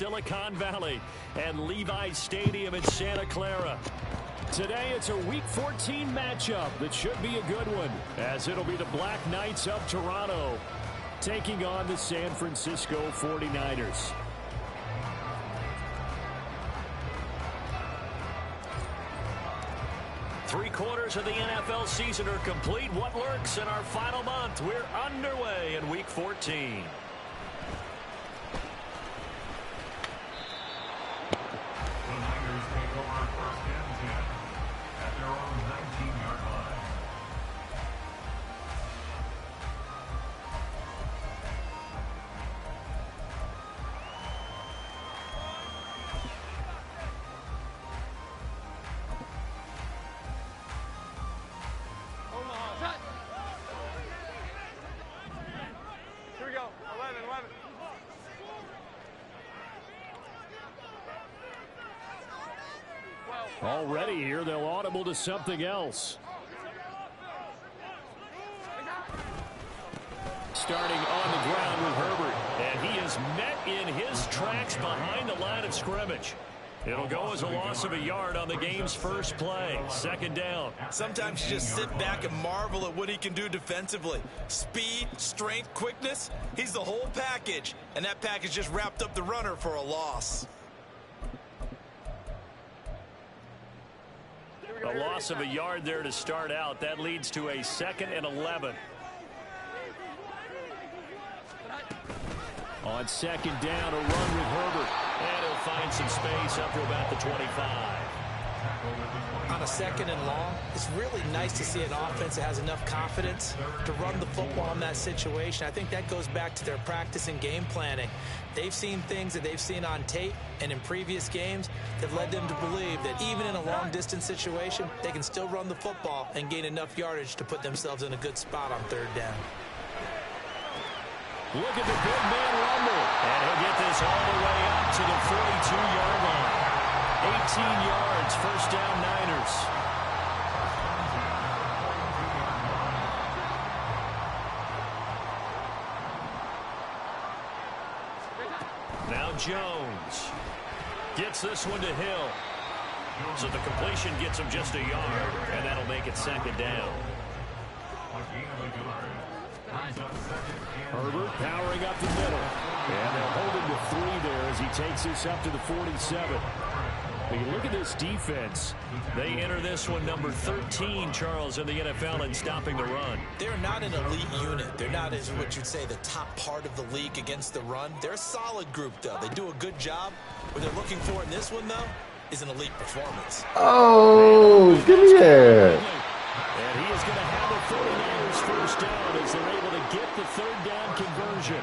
Silicon Valley and Levi Stadium in Santa Clara. Today it's a Week 14 matchup that should be a good one, as it'll be the Black Knights of Toronto taking on the San Francisco 49ers. Three-quarters of the NFL season are complete. What lurks in our final month? We're underway in Week 14. Already here, they'll audible to something else. Starting on the ground with Herbert, and he is met in his tracks behind the line of scrimmage. It'll go as a loss of a yard on the game's first play. Second down. Sometimes you just sit back and marvel at what he can do defensively. Speed, strength, quickness, he's the whole package. And that package just wrapped up the runner for a loss. A loss of a yard there to start out. That leads to a 2nd and 11. On second down, a run with Herbert. And he'll find some space up to about the 25. On a 2nd and long, it's really nice to see an offense that has enough confidence to run the football in that situation. I think that goes back to their practice and game planning. They've seen things that they've seen on tape and in previous games that led them to believe that even in a long-distance situation, they can still run the football and gain enough yardage to put themselves in a good spot on 3rd down. Look at the big man rumble. And he'll get this all the way up to the 42-yard line. 18 yards, first down Niners. Now Jones gets this one to Hill. So the completion gets him just a yard, and that'll make it 2nd down. Herbert powering up the middle. And they'll hold him to 3 there as he takes this up to the 47. But you look at this defense. They enter this one number 13, Charles, in the NFL in stopping the run. They're not an elite unit. They're not, as what you'd say, the top part of the league against the run. They're a solid group, though. They do a good job. What they're looking for in this one, though, is an elite performance. Oh, give me it. And he is going to have the 49ers first down as they're able to get the 3rd down conversion.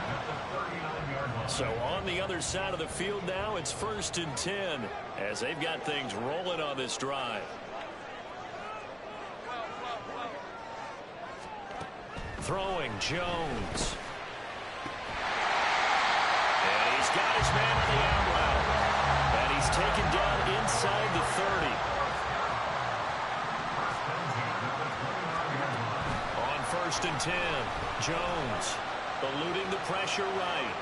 So on the other side of the field now, it's 1st and 10 as they've got things rolling on this drive. Throwing Jones. And he's got his man on the out route. And he's taken down inside the 30. On 1st and 10, Jones eluding the pressure right.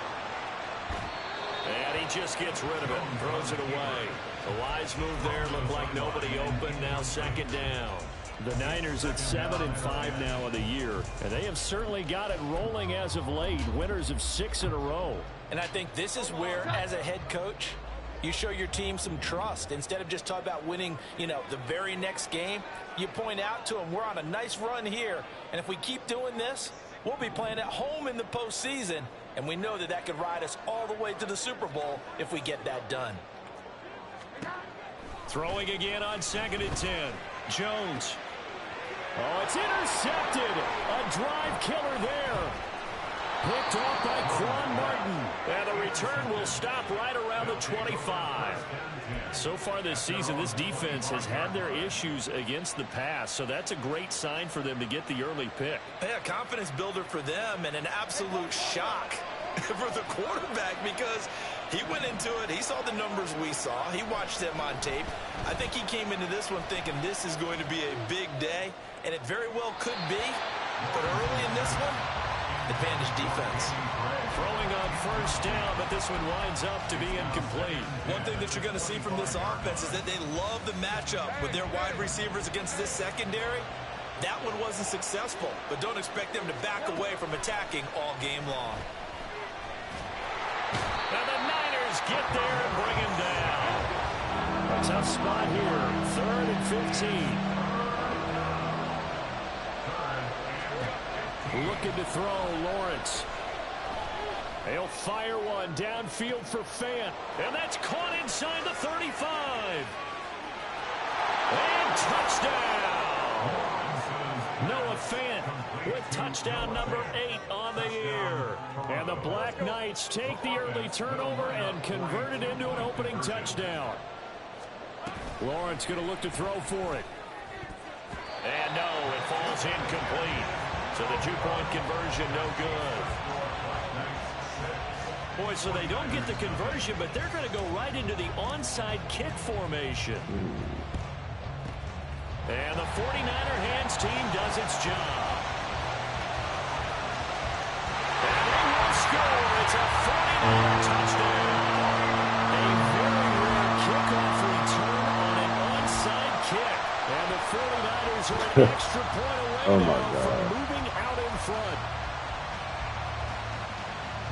And he just gets rid of it and throws it away. A wise move there. Looked like nobody open. Now 2nd down. The Niners at 7-5 now of the year. And they have certainly got it rolling as of late. Winners of 6 in a row. And I think this is where, as a head coach, you show your team some trust. Instead of just talking about winning, the very next game, you point out to them, we're on a nice run here. And if we keep doing this, we'll be playing at home in the postseason. And we know that that could ride us all the way to the Super Bowl if we get that done. Throwing again on 2nd and 10. Jones. Oh, it's intercepted. A drive killer there. Picked off by Quan Martin. And the return will stop right around the 25. So far this season, this defense has had their issues against the pass. So that's a great sign for them to get the early pick. Yeah, confidence builder for them and an absolute shock for the quarterback because he went into it. He saw the numbers we saw. He watched them on tape. I think he came into this one thinking this is going to be a big day, and it very well could be. But early in this one, advantage defense. Throwing on first down, but this one winds up to be incomplete. One thing that you're going to see from this offense is that they love the matchup with their wide receivers against this secondary. That one wasn't successful, but don't expect them to back away from attacking all game long. And the Niners get there and bring him down. A tough spot here, 3rd and 15. Looking to throw, Lawrence. He'll fire one downfield for Fant. And that's caught inside the 35. And touchdown. Noah Fant with touchdown number 8 on the year. And the Black Knights take the early turnover and convert it into an opening touchdown. Lawrence going to look to throw for it. And no, it falls incomplete. So the 2-point conversion, no good. Boy, so they don't get the conversion, but they're going to go right into the onside kick formation. And the 49er hands team does its job. And they will score. It's a 49er touchdown. A very rare kickoff return on an onside kick. And the 49ers are an extra point away now from moving out in front.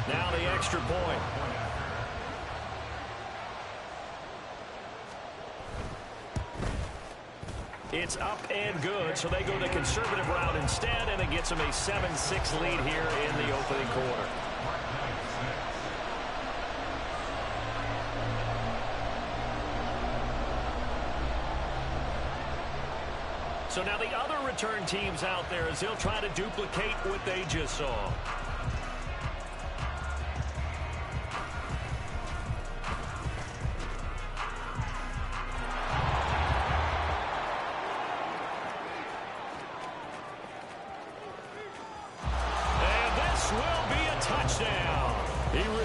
Now the extra point. It's up and good, so they go the conservative route instead, and it gets them a 7-6 lead here in the opening quarter. So now the other return teams out there as they'll try to duplicate what they just saw.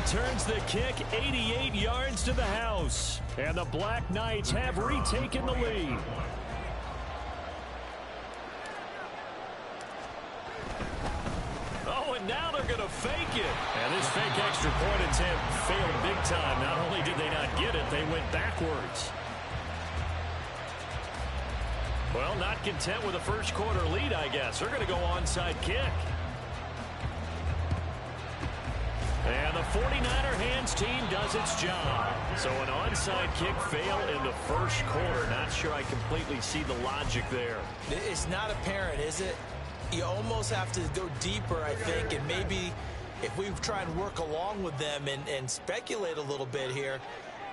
Turns the kick 88 yards to the house. And the Black Knights have retaken the lead. Oh, and now they're going to fake it. And this fake extra point attempt failed big time. Not only did they not get it, they went backwards. Well, not content with a first quarter lead, I guess. They're going to go onside kick. And the 49er hands team does its job. So an onside kick fail in the first quarter. Not sure I completely see the logic there. It's not apparent, is it? You almost have to go deeper, I think, and maybe if we try and work along with them and speculate a little bit here,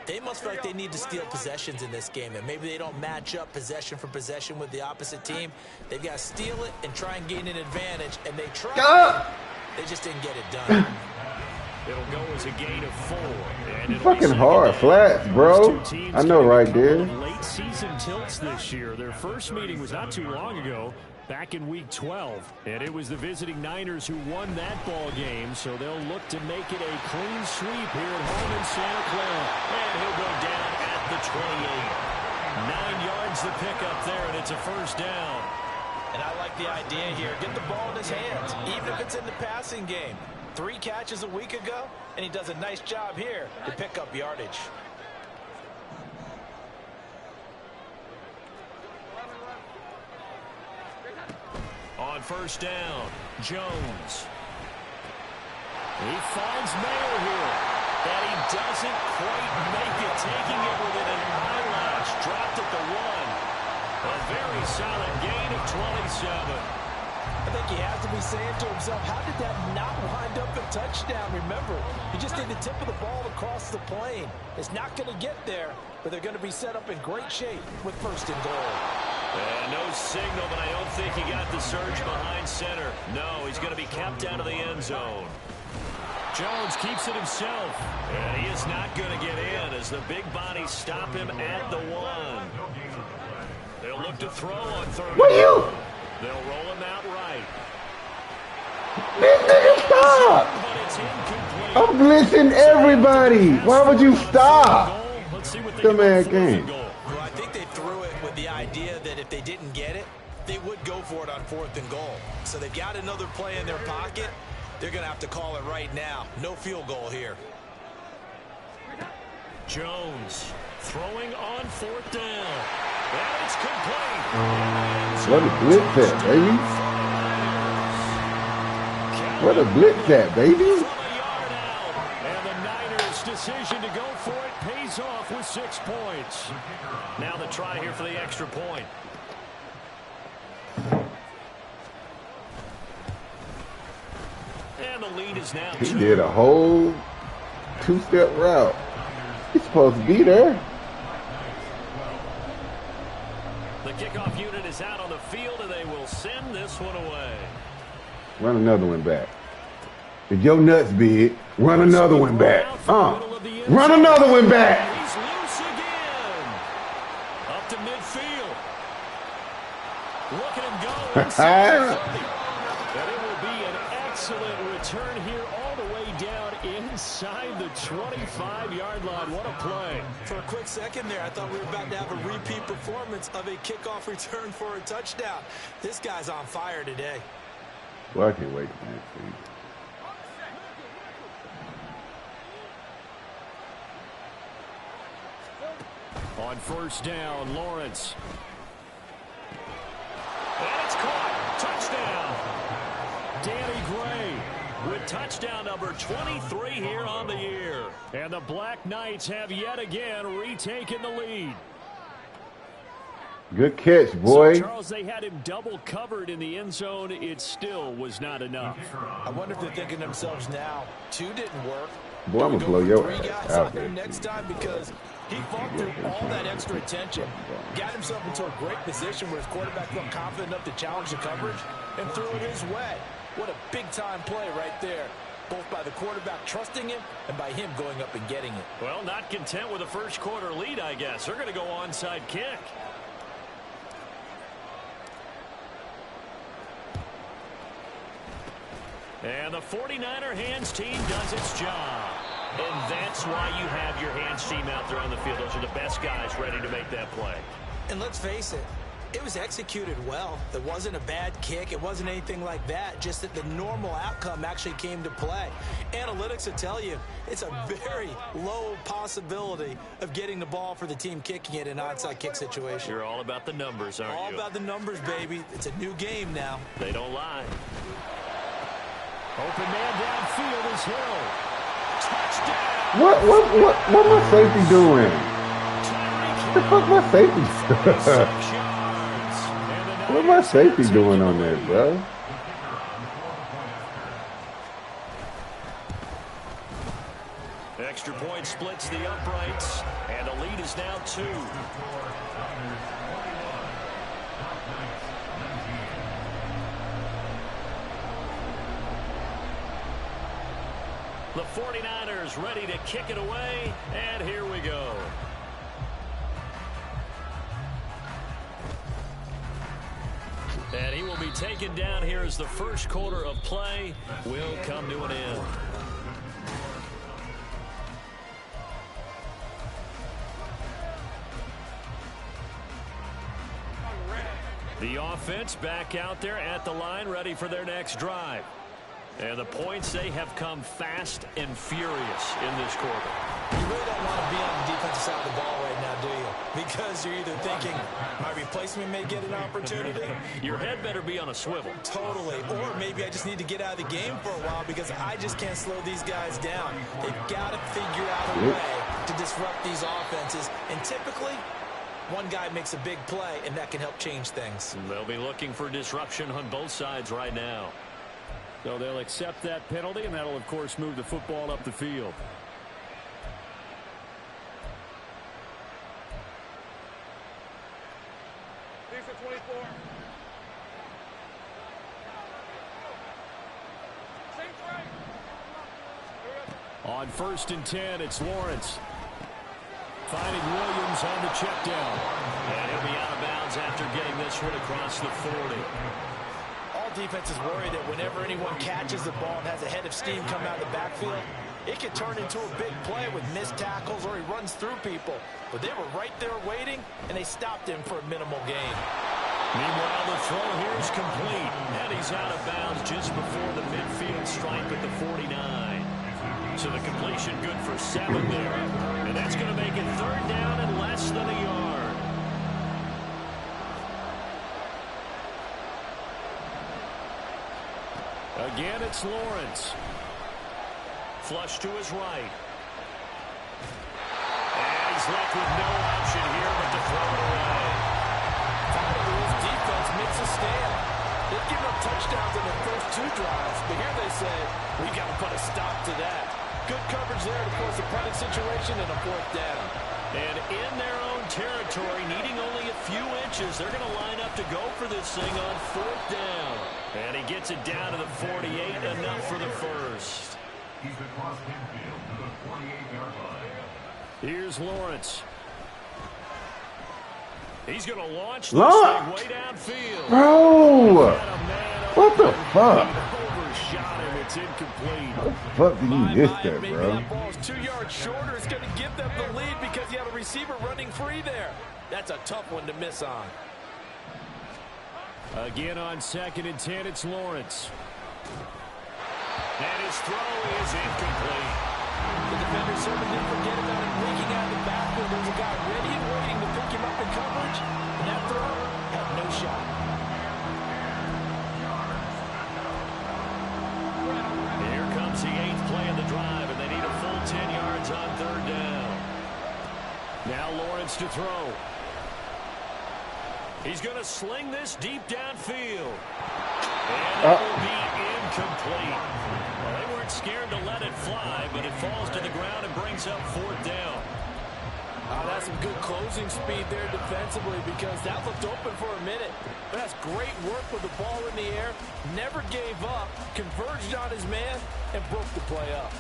they must feel like they need to steal possessions in this game, and maybe they don't match up possession for possession with the opposite team. They've got to steal it and try and gain an advantage, and they tried. They just didn't get it done. It'll go as a gain of 4. And fucking hard flats, bro. I know, right there. Late season tilts this year. Their first meeting was not too long ago, back in Week 12. And it was the visiting Niners who won that ball game, so they'll look to make it a clean sweep here at home in Santa Clara. And he'll go down at the 28. 9 yards the pickup there, and it's a first down. And I like the idea here. Get the ball in his hands, even if it's in the passing game. 3 catches a week ago, and he does a nice job here to pick up yardage. On first down, Jones. He finds Mayo here, and he doesn't quite make it, taking it within an eyelash. Dropped at the 1. A very solid gain of 27. I think he has to be saying to himself, how did that not wind up a touchdown? Remember, he just did the tip of the ball across the plane. It's not going to get there, but they're going to be set up in great shape with first and goal. No signal, but I don't think he got the surge behind center. No, he's going to be kept out of the end zone. Jones keeps it himself, and he is not going to get in as the big bodies stop him at the 1. They'll look to throw on third. They'll roll him out right. This nigga stop! I'm blitzing everybody. Why would you stop? The man game. Well, I think they threw it with the idea that if they didn't get it, they would go for it on 4th and goal. So they've got another play in their pocket. They're going to have to call it right now. No field goal here. Jones throwing on 4th down. And it's complete. What a blitz at, baby. What a blitz at, baby. And the Niners' decision to go for it pays off with 6 points. Now the try here for the extra point. And the lead is now 2. He did a whole 2-step route. He's supposed to be there. The kickoff unit is out on the field, and they will send this one away. Run another one back. If your nuts big, run another one back. Run another one back. He's loose again. Up to midfield. Look at him go inside. And it will be an excellent return here all the way down inside the 25-yard line. What a play. For a quick second there, I thought we were about to have a repeat performance of a kickoff return for a touchdown. This guy's on fire today. Well, I can't wait for next week. On 1st down, Lawrence. And it's caught. Touchdown. Danny Gray with touchdown number 23 here on the year. And the Black Knights have yet again retaken the lead. Good catch, boy. So, Charles, they had him double covered in the end zone. It still was not enough. I wonder if they're thinking to themselves now, 2 didn't work. Boy, I'm going to blow your ass out there there. Next time, because he fought through all that extra attention, got himself into a great position where his quarterback felt confident enough to challenge the coverage and threw it his way. What a big-time play right there, both by the quarterback trusting him and by him going up and getting it. Well, not content with a first-quarter lead, I guess. They're going to go onside kick. And the 49er hands team does its job. And that's why you have your hands team out there on the field. Those are the best guys ready to make that play. And let's face it, it was executed well. It wasn't a bad kick. It wasn't anything like that. Just that the normal outcome actually came to play. Analytics will tell you it's a very low possibility of getting the ball for the team kicking it in an onside kick situation. You're all about the numbers, aren't you? All about the numbers, baby. It's a new game now. They don't lie. Open man downfield is Hill. Touchdown. What my safety doing? What the fuck my safety? What my safety doing on there, bro? Extra point splits the uprights, and the lead is now 2. The 49ers ready to kick it away, and here we go. And he will be taken down here as the first quarter of play will come to an end. The offense back out there at the line, ready for their next drive. And the points, they have come fast and furious in this quarter. You really don't want to be on the defensive side of the ball right now, do you? Because you're either thinking, my replacement may get an opportunity. Your head better be on a swivel. Totally. Or maybe I just need to get out of the game for a while because I just can't slow these guys down. They've got to figure out a way to disrupt these offenses. And typically, one guy makes a big play, and that can help change things. They'll be looking for disruption on both sides right now. So they'll accept that penalty, and that'll, of course, move the football up the field. On 1st and 10, it's Lawrence. Finding Williams on the check down. And he'll be out of bounds after getting this one across the 40. All defenses worry that whenever anyone catches the ball and has a head of steam come out of the backfield, it could turn into a big play with missed tackles or he runs through people. But they were right there waiting, and they stopped him for a minimal gain. Meanwhile, the throw here is complete, and he's out of bounds just before the midfield stripe at the 49. So the completion good for 7 there, and that's going to make it 3rd down and less than a yard. Again, it's Lawrence. Flush to his right. And he's left with no option here but to throw it away. Finally, his defense makes a stand. They've given up touchdowns in their first 2 drives, but here they say, we got to put a stop to that. Good coverage there to force a punting situation and a 4th down. And in their own territory, needing only a few inches, they're going to line up to go for this thing on 4th down. And he gets it down to the 48, enough for the first. He's across midfield to the 48-yard line. Here's Lawrence. He's going to launch this thing way downfield. Bro! What the fuck? Overshot him. It's incomplete. How the fuck did you miss that, maybe bro? that ball's 2 yards shorter. It's going to give them the lead because you have a receiver running free there. That's a tough one to miss on. Again on 2nd and 10, it's Lawrence. And his throw is incomplete. The defender certainly didn't forget about him leaking out of the backfield. There's a guy ready and waiting to pick him up in coverage. And that throw had no shot. Here comes the 8th play of the drive, and they need a full 10 yards on 3rd down. Now Lawrence to throw. He's going to sling this deep downfield. And it will be incomplete. Well, they weren't scared to let it fly, but it falls to the ground and brings up 4th down. That's some good closing speed there defensively because that looked open for a minute. But that's great work with the ball in the air. Never gave up, converged on his man, and broke the play up.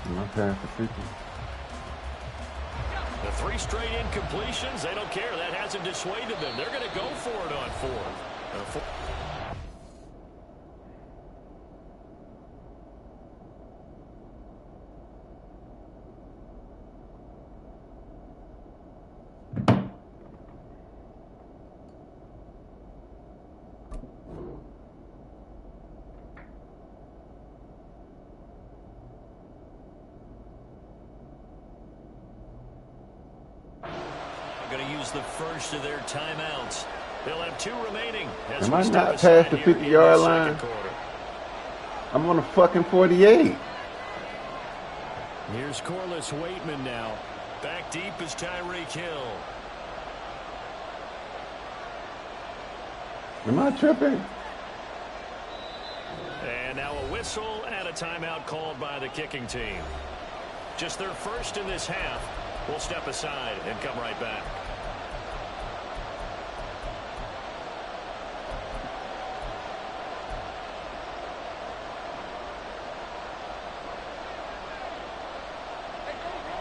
My pass to 50. The 3 straight incompletions, they don't care. That hasn't dissuaded them. They're going to go for it on 4th. Going to use the first of their timeouts. They'll have 2 remaining. Am I not past the 50-yard line? I'm on the fucking 48. Here's Corliss Waitman now. Back deep is Tyreek Hill. Am I tripping? And now a whistle and a timeout called by the kicking team. Just their first in this half. We'll step aside and come right back.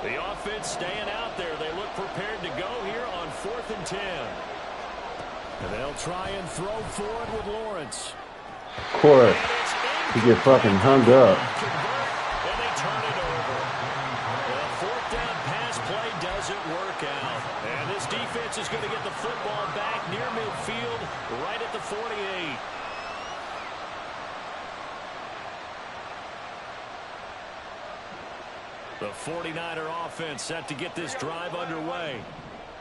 The offense staying out there. They look prepared to go here on 4th and 10. And they'll try and throw forward with Lawrence. Of course. He get fucking hung up. And they turn it over. The 4th down pass play doesn't work out. And this defense is going to get the football back near midfield, right at the 48. The 49er offense set to get this drive underway.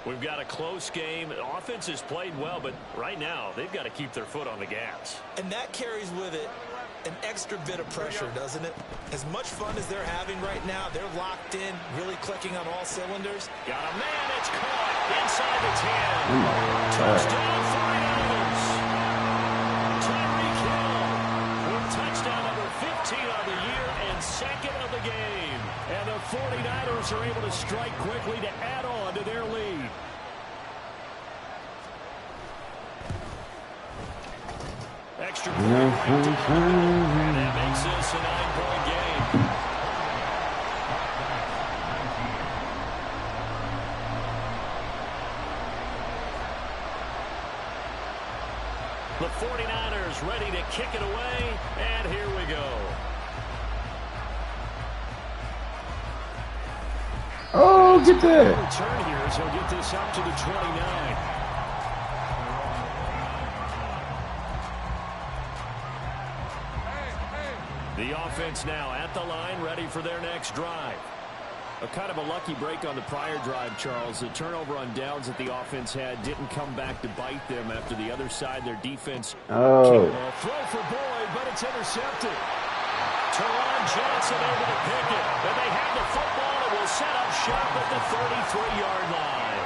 We've got a close game. The offense has played well, but right now they've got to keep their foot on the gas. And that carries with it an extra bit of pressure, doesn't it? As much fun as they're having right now, they're locked in, really clicking on all cylinders. Got a man, it's caught inside the 10. Touchdown 49ers. Tyreek Hill with touchdown number 15 on the year and 2nd of the game. And the 49ers are able to strike quickly to add on to their lead. Extra point. And that makes this a 9-point game. The 49ers ready to kick it away, and here we go. Oh! go get that. Return here as he'll get this up to the 29. The offense now at the line, ready for their next drive. A kind of a lucky break on the prior drive, Charles. The turnover on downs that the offense had didn't come back to bite them after the other side. Their defense. Oh. Throw for Boyd, but it's intercepted. Teron Johnson able to pick it. And they have the football and will set up shop at the 33-yard line.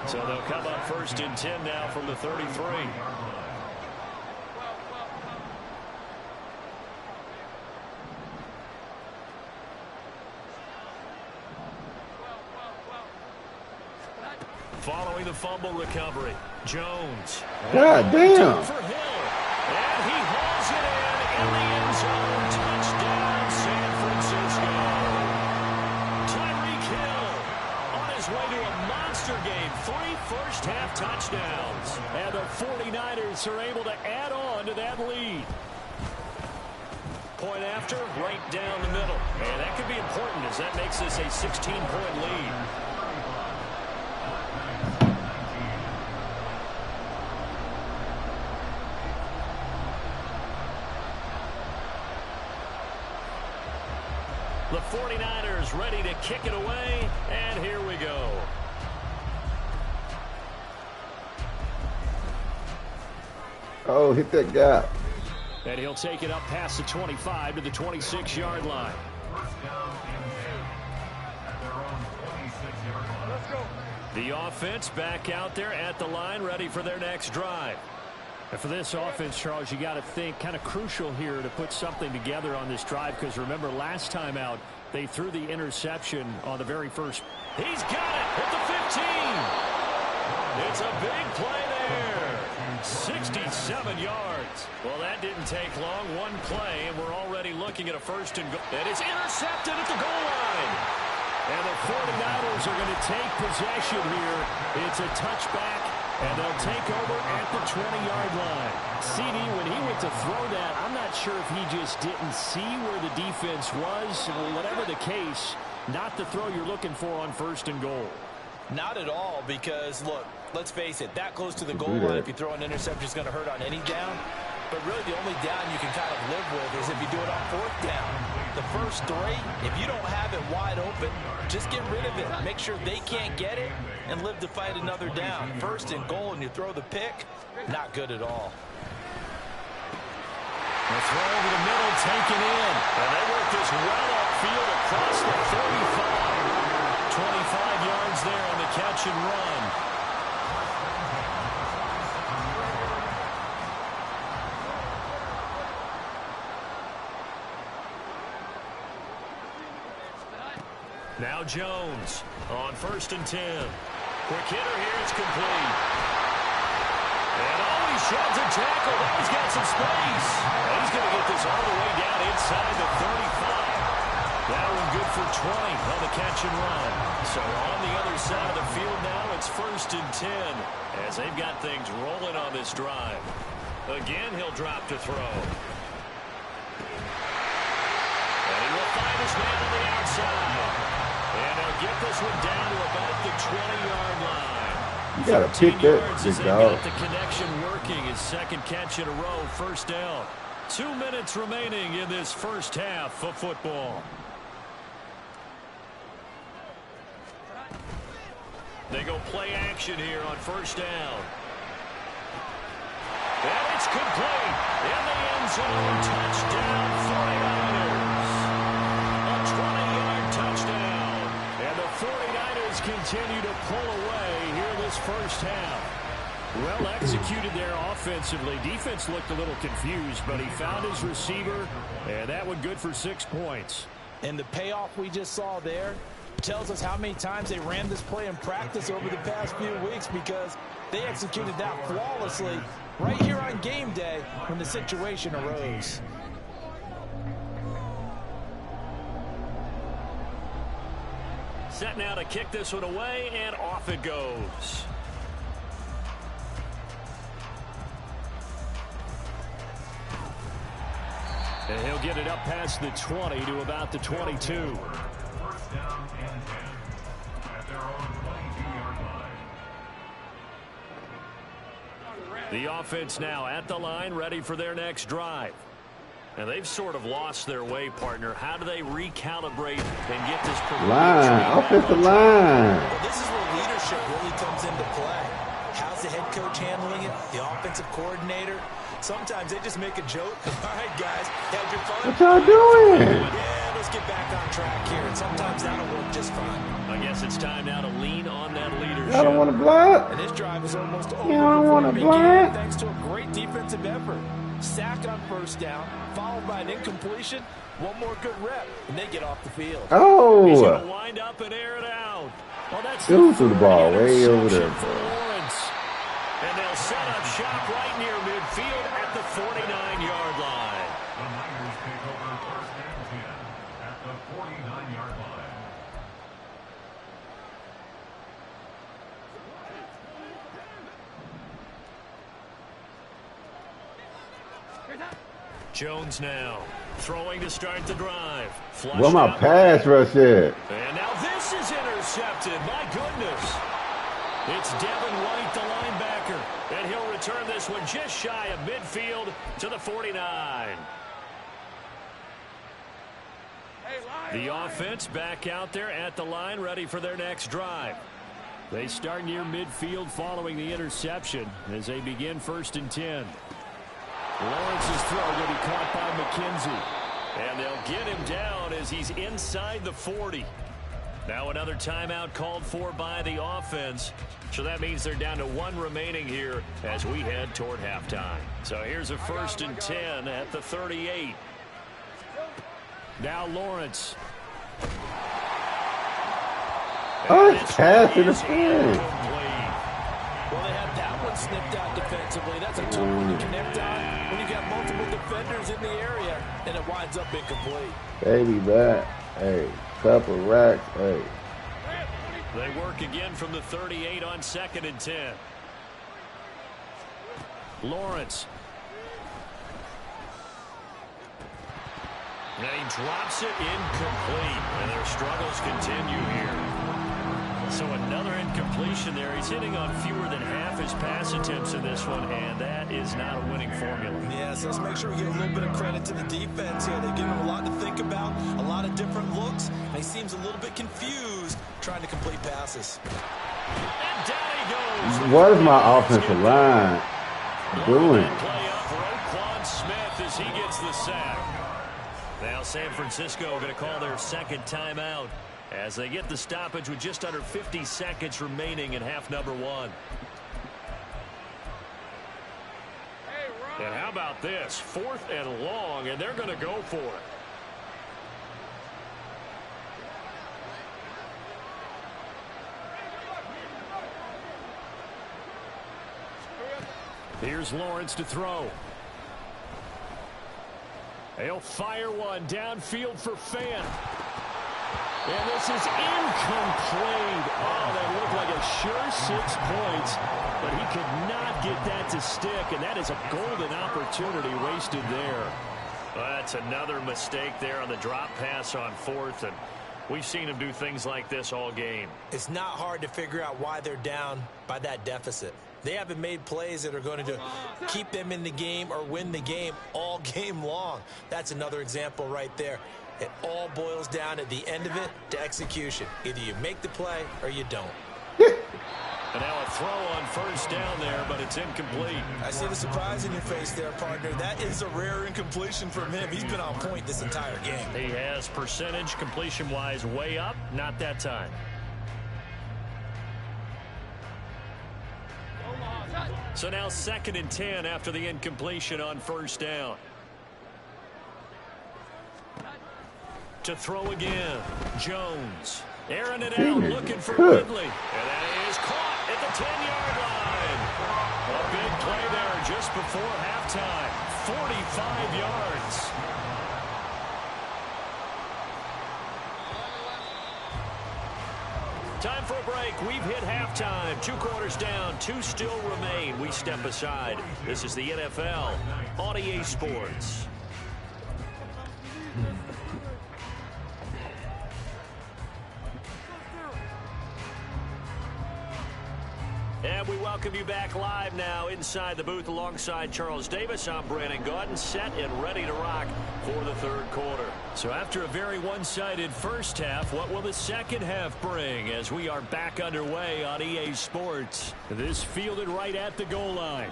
So they'll come up 1st and 10 now from the 33. Following the fumble recovery, Jones. God damn. For Hill. And he hauls it in the end zone. Touchdown, San Francisco. Tyreek Hill on his way to a monster game. 3 first-half touchdowns. And the 49ers are able to add on to that lead. Point after, right down the middle. And that could be important as that makes this a 16-point lead. The 49ers ready to kick it away, and here we go. Oh, hit that gap. And he'll take it up past the 25 to the 26-yard line. The offense back out there at the line, ready for their next drive. And for this offense, Charles, you got to think kind of crucial here to put something together on this drive, because remember last time out they threw the interception on the very first. He's got it at the 15. It's a big play there. 67 yards. Well, that didn't take long. One play, and we're already looking at a 1st and goal. And it's intercepted at the goal line. And the 49ers are going to take possession here. It's a touchback. And they'll take over at the 20-yard line. CD, when he went to throw that, I'm not sure if he just didn't see where the defense was. Whatever the case, not the throw you're looking for on 1st and goal. Not at all, because, look, let's face it, that close to the goal line, if you throw an interception, is going to hurt on any down. But really, the only down you can kind of live with is if you do it on 4th down. The first 3, if you don't have it wide open, just get rid of it. Make sure they can't get it and live to fight another down. 1st and goal, and you throw the pick, not good at all. The throw over the middle, taken in. And they work this well upfield across the 35. 25 yards there on the catch and run. Now Jones on 1st and 10. Quick hitter here, it's complete. And he sheds a tackle. Now he's got some space. And he's going to get this all the way down inside the 35. That one good for 20 on the catch and run. So on the other side of the field now, it's 1st and 10 as they've got things rolling on this drive. Again, he'll drop to throw. And he will find his man on the outside. And they'll get this one down to about the 20-yard line. You got to pick that, big dog. Got the connection working. His 2nd catch in a row, 1st down. 2 minutes remaining in this first half of football. They go play action here on 1st down. And it's complete. In the end zone, touchdown 49ers. A 20-yard touchdown. And the 49ers continue to pull away here this first half. Well executed there offensively. Defense looked a little confused, but he found his receiver, and that one good for 6 points. And the payoff we just saw there tells us how many times they ran this play in practice over the past few weeks, because they executed that flawlessly right here on game day when the situation arose. Set now to kick this one away, and off it goes. And he'll get it up past the 20 to about the 22. First down and 10 at their own 22-yard line. The offense now at the line, ready for their next drive. And they've sort of lost their way, partner. How do they recalibrate and get this line, offensive line? Well, this is where leadership really comes into play. How's the head coach handling it? The offensive coordinator? Sometimes they just make a joke. All right, guys, had your fun? What y'all doing? Yeah, let's get back on track here. And sometimes that'll work just fine. I guess it's time now to lean on that leadership. Y'all don't want to block? And this drive is almost over. You don't want to block? Thanks to a great defensive effort. Sack on first down, followed by an incompletion. One more good rep, and they get off the field. He's going Oh, to wind up and air it out. Well, that's who threw the ball way over there? for Lawrence. And they'll set up shop right near midfield at the 49-yard line. The Niners take over first and 10 at the 49-yard line. Jones now throwing to start the drive. Flushed where my out. pass rush at? And now this is intercepted. My goodness. It's Devin White, the linebacker. And he'll return this one just shy of midfield to the 49. The offense back out there at the line, ready for their next drive. They start near midfield following the interception as they begin 1st and 10. Lawrence's throw will be caught by McKenzie. And they'll get him down as he's inside the 40. Now another timeout called for by the offense. So that means they're down to 1 remaining here as we head toward halftime. So here's a 1st and 10 at the 38. Now Lawrence. Oh, it's pass interference. Well, they had that one snipped out defensively. That's a tough one to connect on when you got multiple defenders in the area, and it winds up incomplete. Baby back. Hey, couple racks. Hey. They work again from the 38 on 2nd and 10. Lawrence. And he drops it incomplete. And their struggles continue here. So another incompletion there. He's hitting on fewer than half his pass attempts in this one, and that is not a winning formula. Yeah, so let's make sure we give a little bit of credit to the defense here. They've given him a lot to think about, a lot of different looks, and he seems a little bit confused trying to complete passes. And down he goes. What is my offensive line doing? Play up for Roquan Smith as he gets the sack. Now San Francisco going to call their 2nd timeout as they get the stoppage with just under 50 seconds remaining in half number 1. And how about this? 4th and long, and they're going to go for it. Here's Lawrence to throw. He'll fire one downfield for Fant. And this is incomplete. Oh, that looked like a sure 6 points, but he could not get that to stick, and that is a golden opportunity wasted there. Well, that's another mistake there on the drop pass on 4th, and we've seen him do things like this all game. It's not hard to figure out why they're down by that deficit. They haven't made plays that are going to keep them in the game or win the game all game long. That's another example right there. It all boils down at the end of it to execution. Either you make the play or you don't. And now a throw on 1st down there, but it's incomplete. I see the surprise in your face there, partner. That is a rare incompletion from him. He's been on point this entire game. He has percentage completion-wise way up, not that time. So now 2nd and 10 after the incompletion on 1st down. To throw again, Jones. Airing it out, looking for Ridley. And that is caught at the 10-yard line. A big play there just before halftime. 45 yards. Time for a break. We've hit halftime. 2 quarters down. 2 still remain. We step aside. This is the NFL on EA Sports. And we welcome you back live now inside the booth alongside Charles Davis. I'm Brandon Gaudin, set and ready to rock for the third quarter. So after a very one-sided first half, what will the second half bring as we are back underway on EA Sports? This fielded right at the goal line.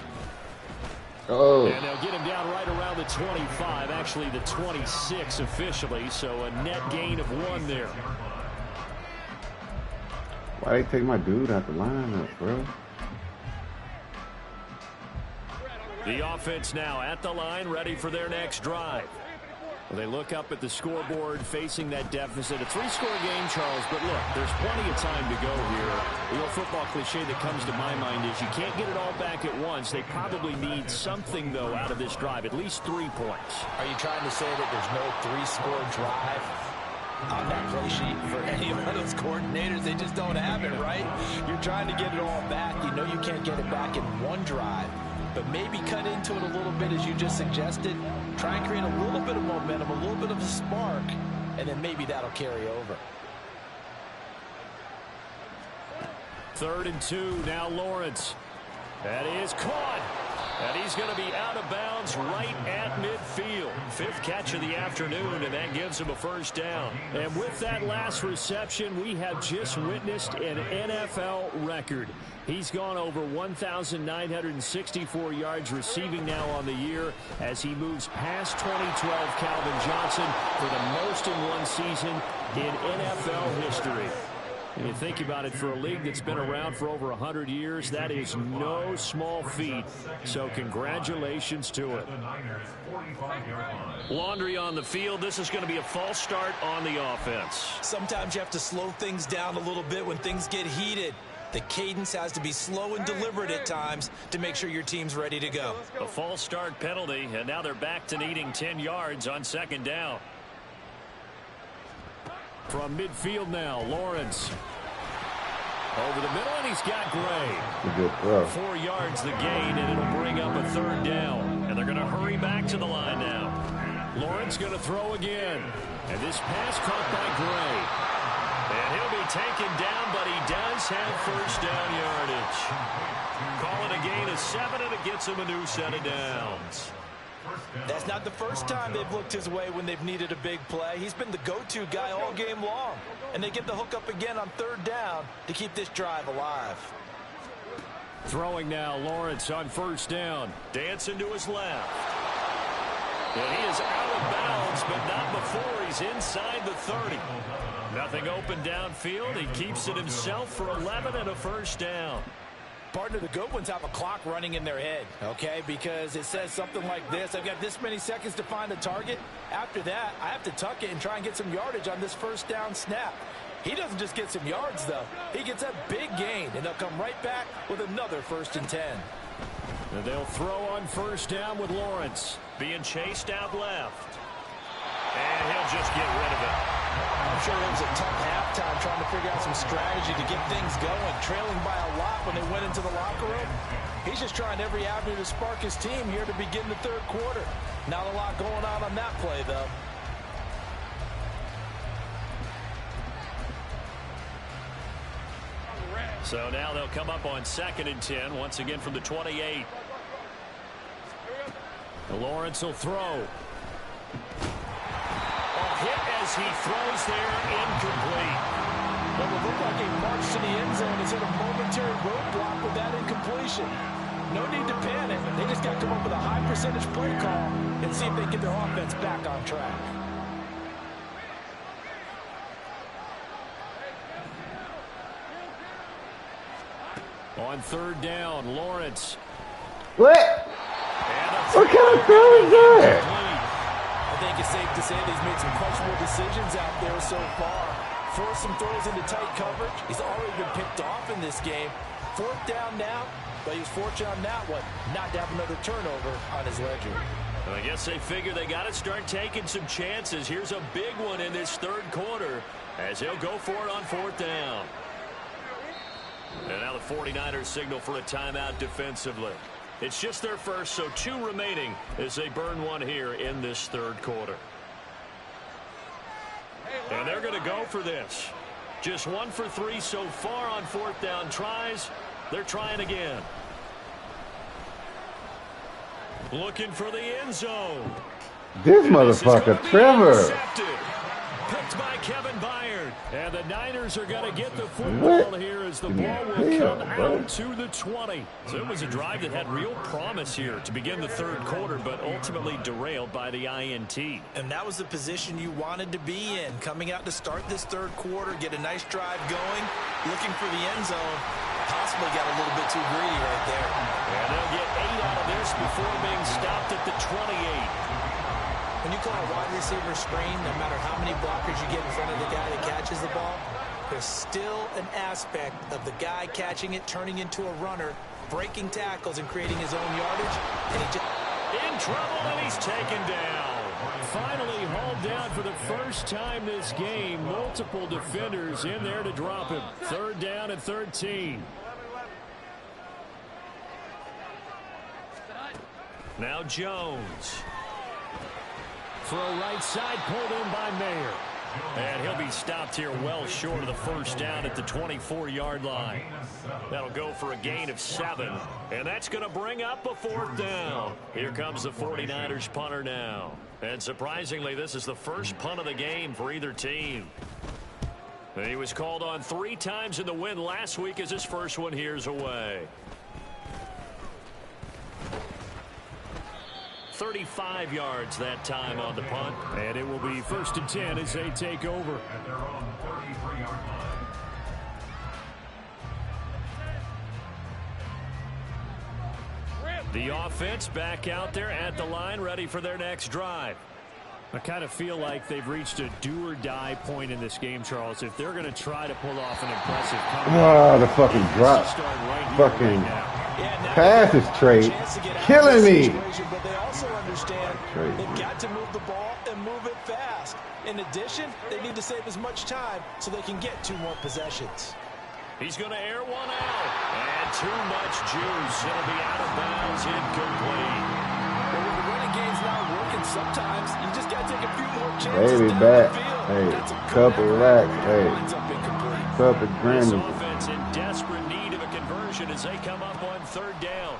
Oh. And they'll get him down right around the 25, actually the 26 officially, so a net gain of 1 there. Why they take my dude out the lineup, bro? The offense now at the line, ready for their next drive. Well, they look up at the scoreboard, facing that deficit. A 3-score game, Charles, but look, there's plenty of time to go here. The old football cliche that comes to my mind is you can't get it all back at once. They probably need something, though, out of this drive, at least 3 points. Are you trying to say that there's no 3-score drive on that play sheet for any of those coordinators? They just don't have it, right? You're trying to get it all back. You know you can't get it back in one drive, but maybe cut into it a little bit as you just suggested. Try and create a little bit of momentum, a little bit of a spark, and then maybe that'll carry over. 3rd and 2, now Lawrence. That is caught. And he's going to be out of bounds right at midfield. 5th catch of the afternoon, and that gives him a first down. And with that last reception, we have just witnessed an NFL record. He's gone over 1,964 yards receiving now on the year as he moves past 2012 Calvin Johnson for the most in one season in NFL history. And you think about it, for a league that's been around for over 100 years, that is no small feat. So congratulations to it. Laundry on the field. This is going to be a false start on the offense. Sometimes you have to slow things down a little bit when things get heated. The cadence has to be slow and deliberate at times to make sure your team's ready to go. A false start penalty, and now they're back to needing 10 yards on 2nd down. From midfield now, Lawrence. Over the middle, and he's got Gray. Good throw. 4 yards the gain, and it'll bring up a 3rd down. And they're going to hurry back to the line now. Lawrence going to throw again. And this pass caught by Gray. And he'll be taken down, but he does have first down yardage. Call it a gain of 7, and it gets him a new set of downs. That's not the first time they've looked his way when they've needed a big play. He's been the go-to guy all game long. And they get the hook up again on 3rd down to keep this drive alive. Throwing now, Lawrence on first down. Dancing to his left. And he is out of bounds, but not before he's inside the 30. Nothing open downfield. He keeps it himself for 11 and a first down. Partner, the good ones have a clock running in their head, okay? Because it says something like this. I've got this many seconds to find the target. After that, I have to tuck it and try and get some yardage on this first down snap. He doesn't just get some yards, though. He gets a big gain, and they'll come right back with another 1st and 10. And they'll throw on first down with Lawrence. Being chased out left. And he'll just get rid of it. I'm sure it was a tough halftime trying to figure out some strategy to get things going, trailing by a lot when they went into the locker room. He's just trying every avenue to spark his team here to begin the 3rd quarter. Not a lot going on that play, though. So now they'll come up on 2nd and 10, once again from the 28. Lawrence will throw. Hit as he throws there, incomplete. What would look like a march to the end zone is hit a momentary roadblock with that incompletion. No need to panic. They just got to come up with a high percentage play call and see if they can get their offense back on track. On 3rd down, Lawrence. What? What kind of throw is that? I think it's safe to say that he's made some questionable decisions out there so far. Forced some throws into tight coverage. He's already been picked off in this game. 4th down now, but he was fortunate on that one not to have another turnover on his ledger. Well, I guess they figure they got to start taking some chances. Here's a big one in this 3rd quarter as he'll go for it on 4th down. And now the 49ers signal for a timeout defensively. It's just their first, so 2 remaining as they burn one here in this 3rd quarter. And they're going to go for this. Just 1 for 3 so far on 4th down tries. They're trying again. Looking for the end zone. This motherfucker, Trevor. Picked by Kevin Byard. And the Niners are going to get the football here as the ball will come out to the 20. So it was a drive that had real promise here to begin the 3rd quarter, but ultimately derailed by the INT. And that was the position you wanted to be in. Coming out to start this 3rd quarter, get a nice drive going, looking for the end zone. Possibly got a little bit too greedy right there. And they'll get 8 out of this before being stopped at the 28. When you call a wide receiver screen, no matter how many blockers you get in front of the guy that catches the ball, there's still an aspect of the guy catching it, turning into a runner, breaking tackles and creating his own yardage. And he just in trouble, and he's taken down. Finally hauled down for the first time this game. Multiple defenders in there to drop him. 3rd down and 13. Now Jones. Throw right side, pulled in by Mayer. And he'll be stopped here well short of the first down at the 24-yard line. That'll go for a gain of 7. And that's going to bring up a 4th down. Here comes the 49ers punter now. And surprisingly, this is the first punt of the game for either team. And he was called on 3 times in the win last week as his first one here's away. 35 yards that time on the punt. And it will be 1st and 10 as they take over. At their own 33-yard line. The offense back out there at the line, ready for their next drive. I kind of feel like they've reached a do-or-die point in this game, Charles. If they're going to try to pull off an impressive comeback, The fucking drop. Fucking pass is trade. Killing me. but they also understand they've got to move the ball and move it fast. In addition, they need to save as much time so they can get 2 more possessions. He's going to air one out. And too much juice. It'll be out of bounds, incomplete. Well, when the running game's not working, sometimes you just got to take a few more chances. Baby down back. the field. Hey, That's a good cup of rack. Hey, winds up incomplete. cup of This granny. offense in desperate need of a conversion as they come up on 3rd down.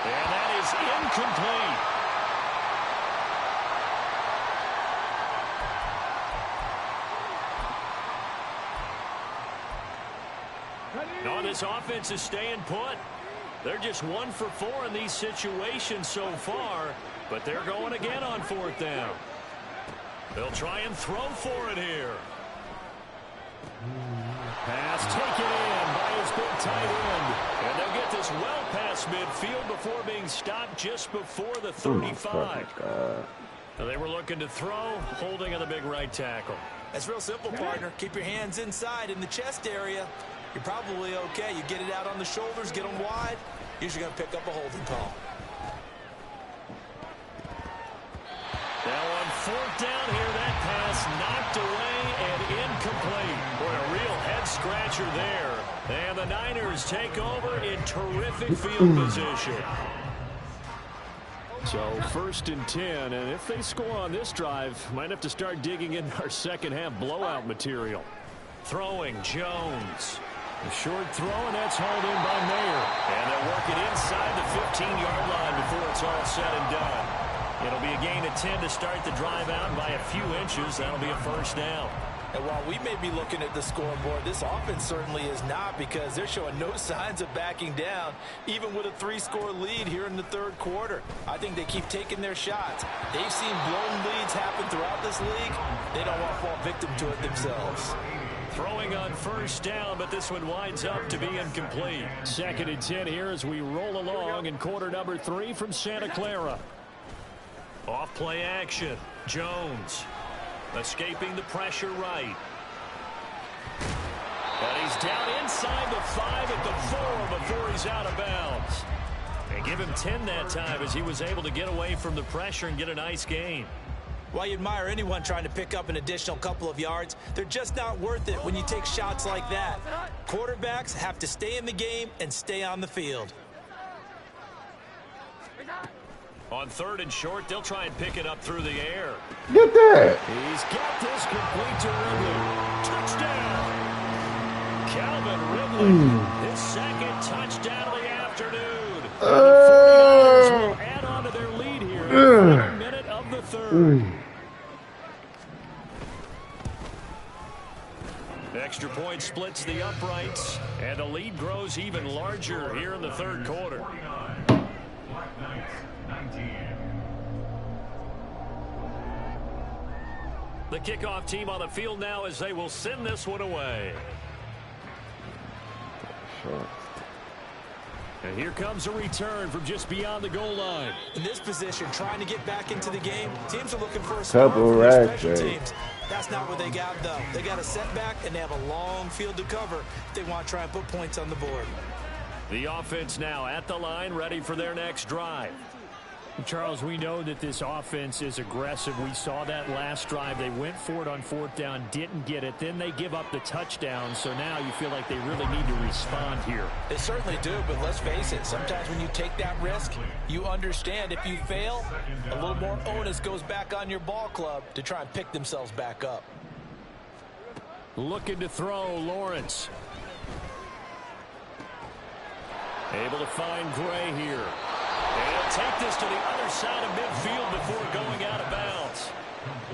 And that is incomplete. No, this offense is staying put. They're just 1 for 4 in these situations so far, but they're going again on 4th down. They'll try and throw for it here. Pass taken in by his big tight end. And they'll get this well past midfield before being stopped just before the 35. They were looking to throw, holding on the big right tackle. That's real simple, partner. Keep your hands inside in the chest area. You're probably okay. You get it out on the shoulders, get them wide. Usually going to pick up a holding call. Now on 4th down here, that pass knocked away and incomplete. Boy, a real head-scratcher there. And the Niners take over in terrific field position. So 1st and 10, and if they score on this drive, might have to start digging in our second-half blowout material. Throwing, Jones. A short throw, and that's hauled in by Mayer. And they'll work it inside the 15-yard line before it's all said and done. It'll be a gain of 10 to start the drive out by a few inches. That'll be a 1st down. And while we may be looking at the scoreboard, this offense certainly is not, because they're showing no signs of backing down, even with a 3-score lead here in the 3rd quarter. I think they keep taking their shots. They've seen blown leads happen throughout this league. They don't want to fall victim to it themselves. Throwing on 1st down, but this one winds up to be incomplete. 2nd and 10 here as we roll along in quarter number 3 from Santa Clara. Off play action. Jones escaping the pressure right. And he's down inside the 5 at the 4 before he's out of bounds. And give him 10 that time as he was able to get away from the pressure and get a nice gain. While you admire anyone trying to pick up an additional couple of yards, they're just not worth it when you take shots like that. Quarterbacks have to stay in the game and stay on the field. On 3rd and short, they'll try and pick it up through the air. Get that. He's got this complete to Ridley. Touchdown. Calvin Ridley, his 2nd touchdown of the afternoon. The 49ers will add on to their lead here in the 4th minute of the 3rd. Extra point splits the uprights, and the lead grows even larger here in the 3rd quarter. Black Knights, 19. The kickoff team on the field now as they will send this one away. Sure. And here comes a return from just beyond the goal line. In this position, trying to get back into the game, teams are looking for a Couple spark from their racks, special eh? teams. That's not what they got, though. They got a setback, and they have a long field to cover if they want to try and put points on the board. The offense now at the line, ready for their next drive. Charles, we know that this offense is aggressive. We saw that last drive. They went for it on 4th down, didn't get it. Then they give up the touchdown. So now you feel like they really need to respond here. They certainly do, but let's face it. Sometimes when you take that risk, you understand if you fail, a little more onus goes back on your ball club to try and pick themselves back up. Looking to throw, Lawrence. Able to find Gray here. And he'll take this to the other side of midfield before going out of bounds.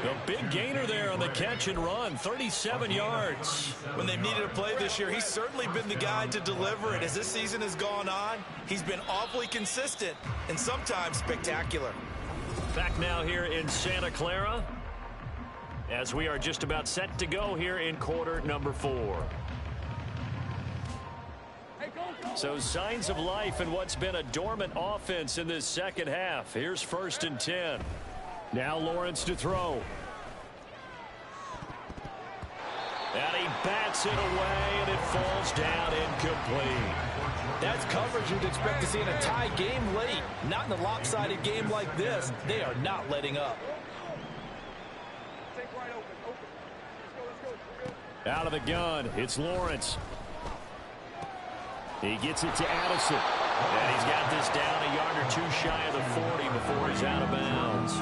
A big gainer there on the catch and run, 37 yards. When they've needed a play this year, he's certainly been the guy to deliver it. As this season has gone on, he's been awfully consistent and sometimes spectacular. Back now here in Santa Clara as we are just about set to go here in quarter number 4. So signs of life in what's been a dormant offense in this 2nd half. Here's 1st and 10. Now Lawrence to throw. And he bats it away, and it falls down incomplete. That's coverage you'd expect to see in a tie game late. Not in a lopsided game like this. They are not letting up. Out of the gun, it's Lawrence. He gets it to Addison. And he's got this down a yard or 2 shy of the 40 before he's out of bounds.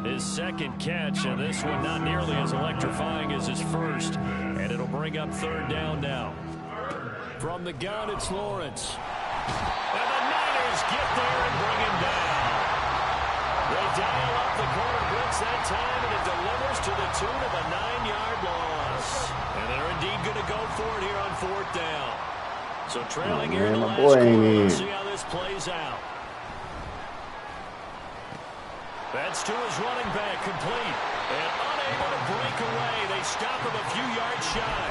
His 2nd catch, and this one not nearly as electrifying as his 1st. And it'll bring up 3rd down now. From the gun, it's Lawrence. And the Niners get there and bring him down. They dial up the corner blitz that time, and it delivers to the tune of a 9-yard loss. And they're indeed going to go for it here on 4th down. So trailing here in the last quarter, let's see how this plays out. That's to his running back, complete. And unable to break away. They stop him a few yards shy.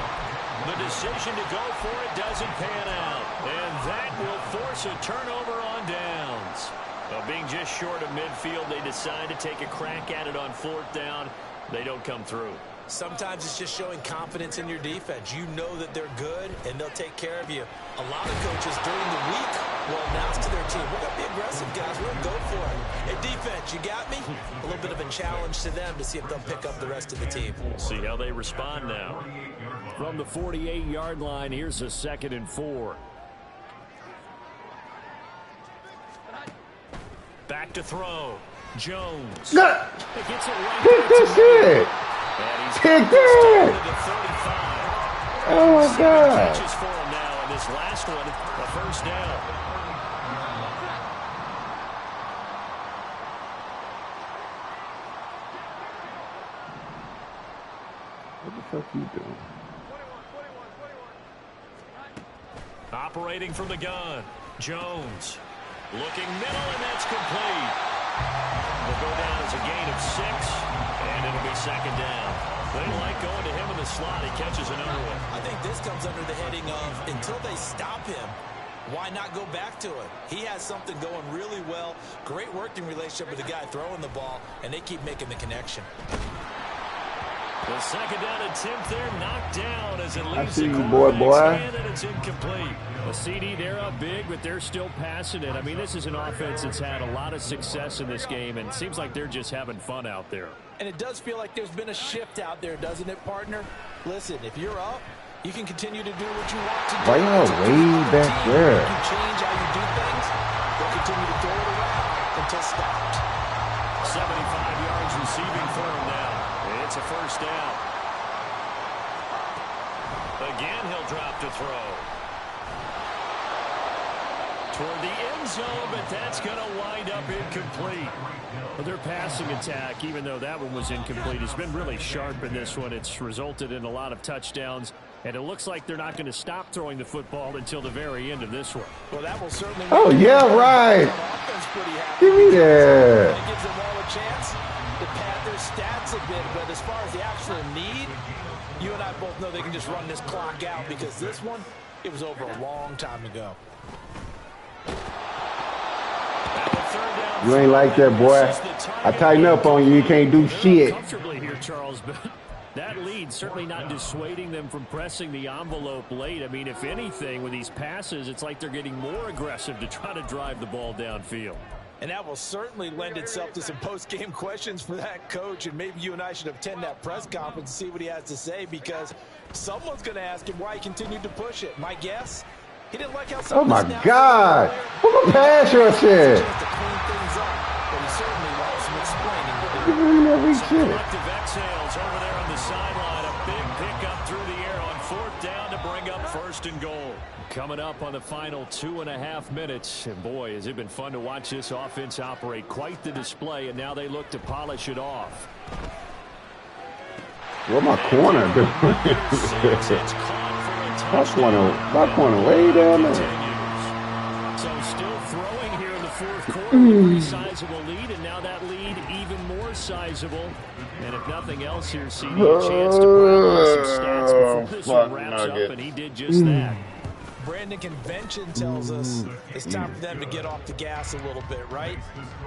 The decision to go for it doesn't pan out. And that will force a turnover on downs. Well, being just short of midfield, they decide to take a crack at it on 4th down. They don't come through. Sometimes it's just showing confidence in your defense. You know that they're good, and they'll take care of you. A lot of coaches during the week will announce to their team, we're going to be aggressive, guys. We're going to go for it. Hey, defense, you got me? A little bit of a challenge to them to see if they'll pick up the rest of the team. We'll see how they respond now. From the 48-yard line, here's a 2nd and 4. Back to throw. Jones. No. He gets it right Pick back this to shit. And he's Pick got this down that. to the 35. Oh, my 7 God. catches for him now, and this last one, a 1st down. What the fuck you doing? Operating from the gun. Jones. Looking middle, and that's complete. Will go down as a gain of 6, and it'll be 2nd down. They like going to him in the slot. He catches another one. I think this comes under the heading of until they stop him, why not go back to it? He has something going really well. Great working relationship with the guy throwing the ball, and they keep making the connection. The 2nd down attempt there knocked down as it leaves see the you, boy. quarterback's hand, and it's incomplete. A CD, they're up big, but they're still passing it. I mean, this is an offense that's had a lot of success in this game, and it seems like they're just having fun out there. And it does feel like there's been a shift out there, doesn't it, partner? Listen, if you're up, you can continue to do what you want to do. Why y'all way back there? You change how you do things, they'll continue to throw it around. stopped. 75 yards receiving for him now. It's a first down. Again, he'll drop to throw. Toward the end zone, but that's going to wind up incomplete. Well, their passing attack, even though that one was incomplete, has been really sharp in this one. It's resulted in a lot of touchdowns, and it looks like they're not going to stop throwing the football until the very end of this one. Well, that will certainly. Oh, yeah, right. Give me that. It gives them all a chance to pad their stats a bit, but as far as the actual need, you and I both know they can just run this clock out because this one, it was over a long time ago. You ain't like that, boy. I tighten up on you. You can't do shit. Comfortably here, Charles, but that lead certainly not dissuading them from pressing the envelope late. I mean, if anything, with these passes, it's like they're getting more aggressive to try to drive the ball downfield. And that will certainly lend itself to some post-game questions for that coach, and maybe you and I should attend that press conference and see what he has to say, because someone's going to ask him why he continued to push it. My guess? He didn't like how oh my God! What a pass rush is! But he certainly wants some explaining to do. Some collective exhales over there on the sideline. A big pickup through the air on fourth down to bring up first and goal. Coming up on the final 2.5 minutes. And boy, has it been fun to watch this offense operate. Quite the display, and now they look to polish it off. What my corner doing? My corner way down there. So still throwing here in the fourth quarter. Pretty sizable lead, and now that lead even more sizable. And if nothing else here, CD, a chance to pile on some stats before this one wraps up, and he did just that. Brandon, convention tells us it's time for them to get off the gas a little bit, right?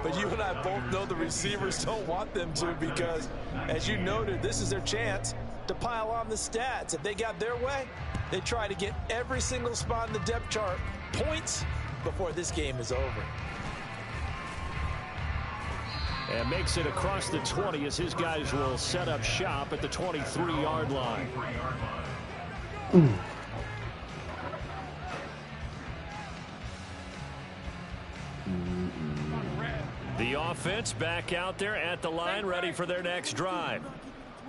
But you and I both know the receivers don't want them to, because, as you noted, this is their chance to pile on the stats. If they got their way, they try to get every single spot in the depth chart points before this game is over. And makes it across the 20 as his guys will set up shop at the 23-yard line. The offense back out there at the line, ready for their next drive.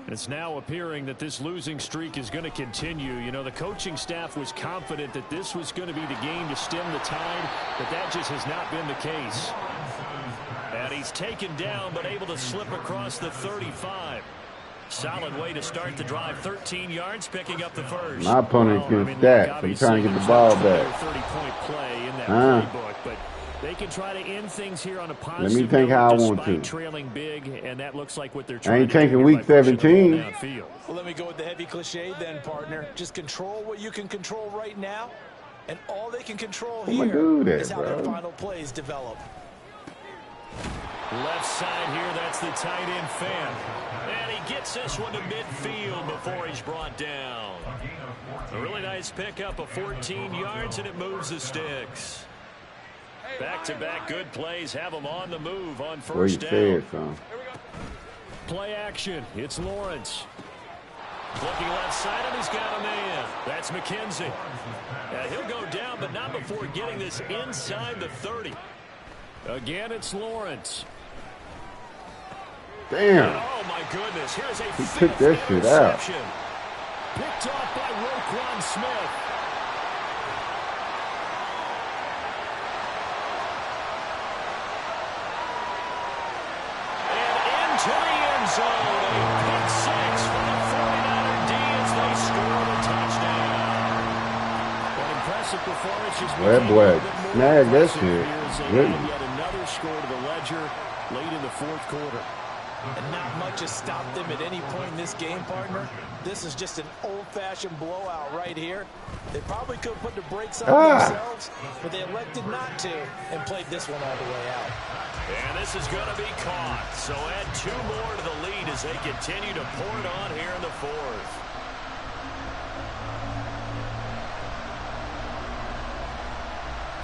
It's now appearing that this losing streak is going to continue. You know, the coaching staff was confident that this was going to be the game to stem the tide, but that just has not been the case. And he's taken down, but able to slip across the 35. Solid way to start the drive. 13 yards, picking up the first. My opponent can stack, so he's trying to get the ball back. 30-point play in that playbook, but they can try to end things here on a positive. Let me think how I want to. Trailing big, and that looks like what they're trying I ain't to do taking week 17. Well, let me go with the heavy cliche then, partner. Just control what you can control right now, and all they can control here is how their final plays develop. Left side here, that's the tight end fan. And he gets this one to midfield before he's brought down. A really nice pickup of 14 yards, and it moves the sticks. Back-to-back good plays have them on the move on first down. Play action. It's Lawrence. Looking left side, and he's got a man. That's McKenzie. He'll go down, but not before getting this inside the 30. Again, it's Lawrence. Damn. And oh, my goodness. Here's a he took that shit out. Picked off by Roquan Smith. To the end zone, a pick six for the 49er D as they score a touchdown. An impressive performance. That boy snagged that shit. Yet another score to the ledger late in the fourth quarter. And not much has stopped them at any point in this game, partner. This is just an old-fashioned blowout right here. They probably could have put the brakes on themselves, but they elected not to and played this one all the way out. And this is going to be caught. So add 2 more to the lead as they continue to pour it on here in the fourth.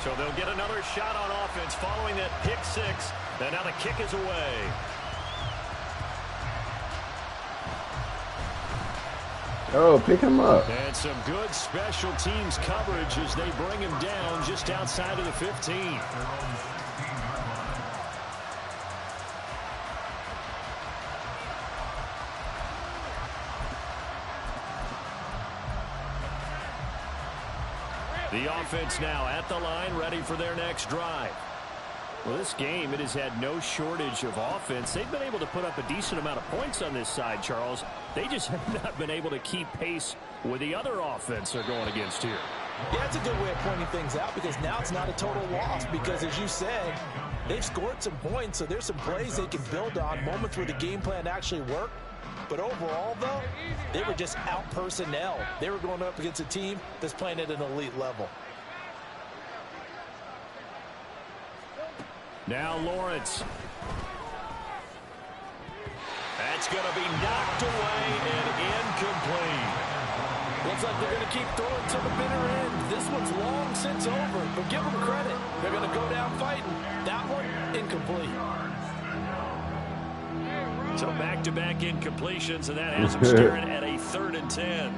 So they'll get another shot on offense following that pick six. And now the kick is away. Oh, pick him up. And some good special teams coverage as they bring him down just outside of the 15. The offense now at the line, ready for their next drive. Well, this game, it has had no shortage of offense. They've been able to put up a decent amount of points on this side, Charles. They just have not been able to keep pace with the other offense they're going against here. Yeah, it's a good way of pointing things out because now it's not a total loss because, as you said, they've scored some points, so there's some plays they can build on, moments where the game plan actually worked. But overall, though, they were just out personnel. They were going up against a team that's playing at an elite level. Now Lawrence. That's going to be knocked away and incomplete. Looks like they're going to keep throwing to the bitter end. This one's long since over, but give them credit. They're going to go down fighting. That one, incomplete. So back-to-back incompletions, and that has them staring at a 3rd and 10.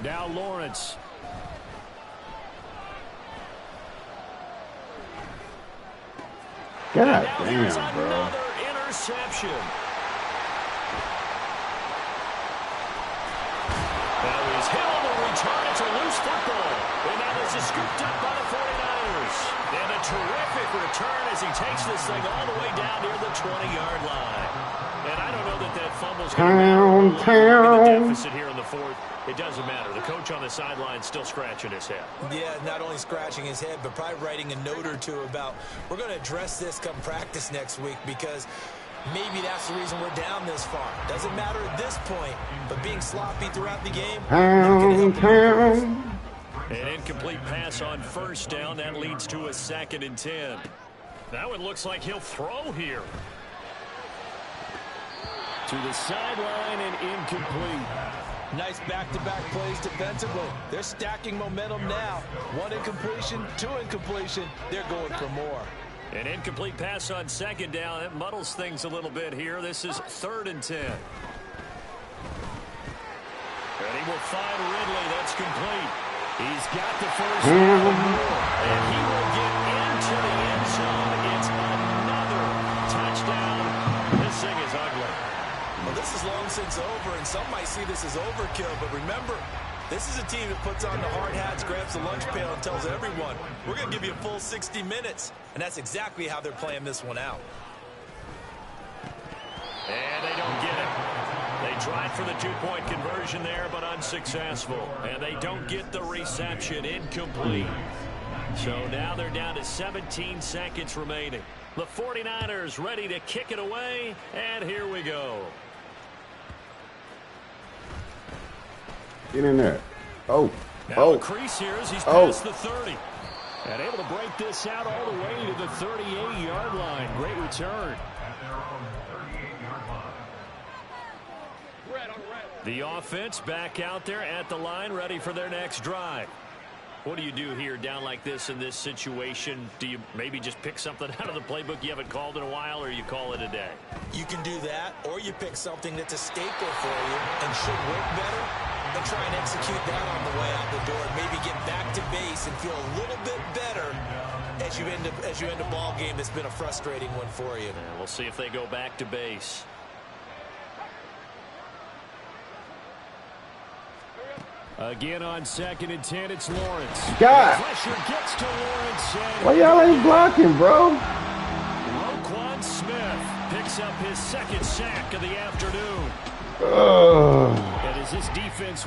Now Lawrence. God Now here's damn, bro. another interception. That was hit on the return. It's a loose football. And now this is scooped up by the 49ers. And a terrific return as he takes this thing all the way down near the 20-yard line. And I don't know that that fumble's going to matter. The deficit here in the 4th. It doesn't matter. The coach on the sideline still scratching his head. Yeah, not only scratching his head, but probably writing a note or two about we're going to address this come practice next week because maybe that's the reason we're down this far. Doesn't matter at this point, but being sloppy throughout the game, not going to help them. An incomplete pass on 1st down. That leads to a 2nd and 10. That one looks like he'll throw here. To the sideline and incomplete. Nice back-to-back plays defensively. They're stacking momentum now. 1 incompletion, 2 incompletion. They're going for more. An incomplete pass on 2nd down. That muddles things a little bit here. This is 3rd and 10. And he will find Ridley. That's complete. He's got the first down. And he will get into the end zone. It's another touchdown. This thing is ugly. Well, this is long since over, and some might see this as overkill, but remember, this is a team that puts on the hard hats, grabs the lunch pail, and tells everyone, we're going to give you a full 60 minutes. And that's exactly how they're playing this one out. And they don't get it. They tried for the 2-point conversion there, but unsuccessful. And they don't get the reception. Incomplete. So now they're down to 17 seconds remaining. The 49ers ready to kick it away, and here we go. Get in there. Oh. Now a crease here as he's past the 30. And able to break this out all the way to the 38-yard line. Great return. The offense back out there at the line, ready for their next drive. What do you do here down like this in this situation? Do you maybe just pick something out of the playbook you haven't called in a while, or you call it a day? You can do that, or you pick something that's a staple for you and should work better, and try and execute that on the way out the door. Maybe get back to base and feel a little bit better as you end a ball game that's been a frustrating one for you. Yeah, we'll see if they go back to base. Again on 2nd and 10, it's Lawrence. God. Pressure gets to Lawrence. Why y'all ain't blocking, bro? Roquan Smith picks up his 2nd sack of the afternoon. Ugh. And as this defense